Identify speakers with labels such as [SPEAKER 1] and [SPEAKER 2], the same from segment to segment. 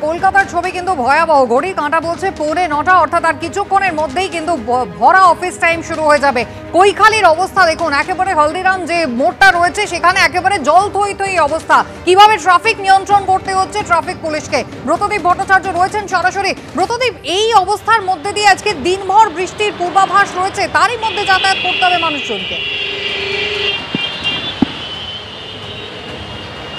[SPEAKER 1] কলকাতার ছবি কিন্তু ভয়াবহ। ঘড়ির কাঁটা বলছে 9:45, অর্থাৎ আর কিছুক্ষণের মধ্যেই কিন্তু ভরা অফিস টাইম শুরু হয়ে যাবে। কৈখালির অবস্থা দেখুন, একেবারে হলদিরাম যে মোড়টা রয়েছে সেখানে একেবারে জল থই থই অবস্থা। কিভাবে ট্রাফিক নিয়ন্ত্রণ করতে হচ্ছে ট্রাফিক পুলিশকে। ব্রতদীপ ভট্টাচার্য রয়েছেন সরাসরি। ব্রতদীপ, এই অবস্থার মধ্যে দিয়ে আজকে দিনভর বৃষ্টির পূর্বাভাস রয়েছে, তারই মধ্যে যাতায়াত করতে হবে মানুষজনকে।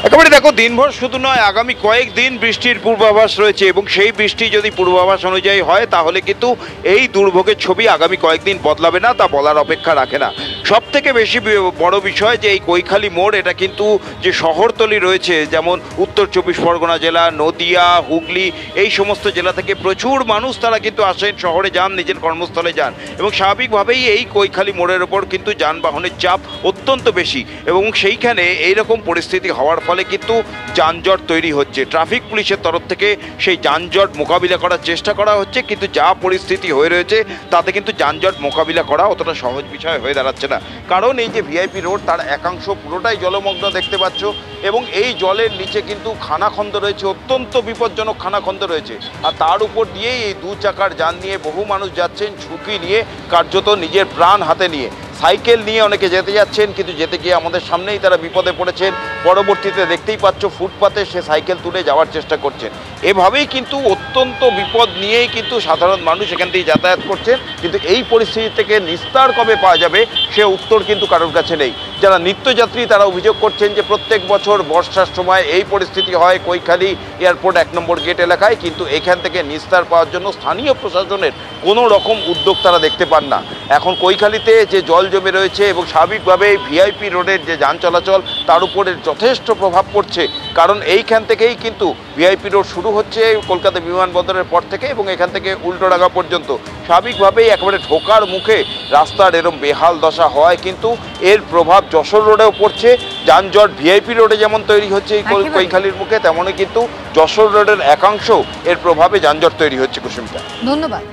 [SPEAKER 2] একেবারে দেখো, দিনভর শুধু নয়, আগামী কয়েকদিন বৃষ্টির পূর্বাভাস রয়েছে এবং সেই বৃষ্টি যদি পূর্বাভাস অনুযায়ী হয় তাহলে কিন্তু এই দুর্ভোগের ছবি আগামী কয়েকদিন বদলাবে না, তা বলার অপেক্ষা রাখে না। সব থেকে বেশি বড় বিষয় যে এই কৈখালি মোড়, এটা কিন্তু যে শহরতলি রয়েছে, যেমন উত্তর 24 পরগনা জেলা, নদিয়া, হুগলি, এই সমস্ত জেলা থেকে প্রচুর মানুষ তারা কিন্তু আসেন, শহরে যান, নিজের কর্মস্থলে যান এবং স্বাভাবিকভাবেই এই কৈখালি মোড়ের ওপর কিন্তু যানবাহনের চাপ অত্যন্ত বেশি এবং সেইখানে এইরকম পরিস্থিতি হওয়ার ফলে কিন্তু যানজট তৈরি হচ্ছে। ট্রাফিক পুলিশের তরফ থেকে সেই যানজট মোকাবিলা করার চেষ্টা করা হচ্ছে, কিন্তু যা পরিস্থিতি হয়ে রয়েছে তাতে কিন্তু যানজট মোকাবিলা করা অতটা সহজ বিষয় হয়ে দাঁড়াচ্ছে না। কারণ এই যে ভিআইপি রোড, তার একাংশ পুরোটাই জলমগ্ন দেখতে পাচ্ছ এবং এই জলের নিচে কিন্তু খানাখন্দ রয়েছে, অত্যন্ত বিপজ্জনক খানাখন্দ রয়েছে। আর তার উপর দিয়েই এই 2 চাকার যান নিয়ে বহু মানুষ যাচ্ছেন, ঝুঁকি নিয়ে, কার্যত নিজের প্রাণ হাতে নিয়ে। সাইকেল নিয়ে অনেকে যেতে যাচ্ছেন, কিন্তু যেতে গিয়ে আমাদের সামনেই তারা বিপদে পড়েছেন। পরবর্তীতে দেখতেই পাচ্ছ ফুটপাতে সে সাইকেল তুলে যাওয়ার চেষ্টা করছেন। এভাবেই কিন্তু অত্যন্ত বিপদ নিয়েই কিন্তু সাধারণ মানুষ এখান থেকে যাতায়াত করছেন, কিন্তু এই পরিস্থিতি থেকে নিস্তার কবে পাওয়া যাবে সে উত্তর কিন্তু কারোর কাছে নেই। যারা নিত্যযাত্রী তারা অভিযোগ করছেন যে প্রত্যেক বছর বর্ষার সময় এই পরিস্থিতি হয় কৈখালি এয়ারপোর্ট 1 নম্বর গেট এলাকায়, কিন্তু এখান থেকে নিস্তার পাওয়ার জন্য স্থানীয় প্রশাসনের কোনো রকম উদ্যোগ তারা দেখতে পান না। এখন কৈখালিতে যে জল জমে রয়েছে এবং স্বাভাবিকভাবে ভিআইপি রোডের যে যান চলাচল তার উপরে যথেষ্ট প্রভাব পড়ছে, কারণ এইখান থেকেই কিন্তু ভিআইপি রোড শুরু হচ্ছে কলকাতা বিমানবন্দরের পর থেকে এবং এখান থেকে উল্টোডাঙ্গা পর্যন্ত। স্বাভাবিকভাবেই একেবারে ঢোকার মুখে রাস্তার এরম বেহাল দশা হয়, কিন্তু এর প্রভাব যশোর রোডেও পড়ছে। যানজট ভিআইপি রোডে যেমন তৈরি হচ্ছে এই কৈখালির মুখে, তেমনই কিন্তু যশোর রোডের একাংশ এর প্রভাবে যানজট তৈরি হচ্ছে। কুসুমিতা,
[SPEAKER 1] ধন্যবাদ।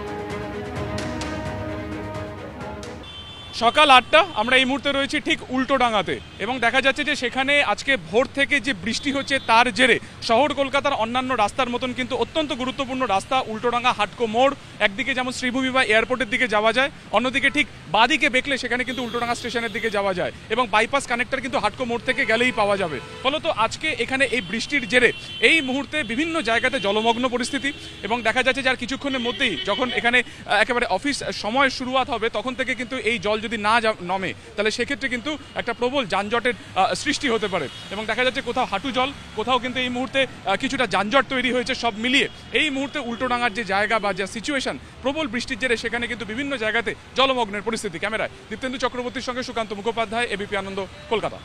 [SPEAKER 3] সকাল 8টা, আমরা এই মুহূর্তে রয়েছি ঠিক উল্টোডাঙ্গাতে এবং দেখা যাচ্ছে যে সেখানে আজকে ভোর থেকে যে বৃষ্টি হচ্ছে তার জেরে শহর কলকাতার অন্যান্য রাস্তার মতন কিন্তু অত্যন্ত গুরুত্বপূর্ণ রাস্তা উল্টোডাঙ্গা হাটকো মোড়, একদিকে যেমন শ্রীভূমি বা এয়ারপোর্টের দিকে যাওয়া যায়, অন্যদিকে ঠিক বাঁদিকে বেঁকলে সেখানে কিন্তু উল্টোডাঙ্গা স্টেশনের দিকে যাওয়া যায় এবং বাইপাস কানেক্টর কিন্তু হাটকো মোড় থেকে গেলেই পাওয়া যাবে। ফলত আজকে এখানে এই বৃষ্টির জেরে এই মুহূর্তে বিভিন্ন জায়গাতে জলমগ্ন পরিস্থিতি এবং দেখা যাচ্ছে যার কিছুক্ষণের মধ্যেই যখন এখানে একেবারে অফিস সময় শুরুয়াত হবে তখন থেকে কিন্তু এই জল যদি না নমে তাহলে সেক্ষেত্রে কিন্তু একটা প্রবল যানজটের সৃষ্টি হতে পারে এবং দেখা যাচ্ছে কোথাও হাঁটু জল, কোথাও কিন্তু এই মুহূর্তে কিছুটা যানজট তৈরি হয়েছে। সব মিলিয়ে এই মুহূর্তে উল্টোডাঙ্গার যে জায়গা বা যে সিচুয়েশন, প্রবল বৃষ্টির জেরে সেখানে কিন্তু বিভিন্ন জায়গাতে জলমগ্নের পরিস্থিতি। ক্যামেরায় দীপ্তেন্দু চক্রবর্তীর সঙ্গে সুকান্ত মুখোপাধ্যায়, এবিপি আনন্দ, কলকাতা।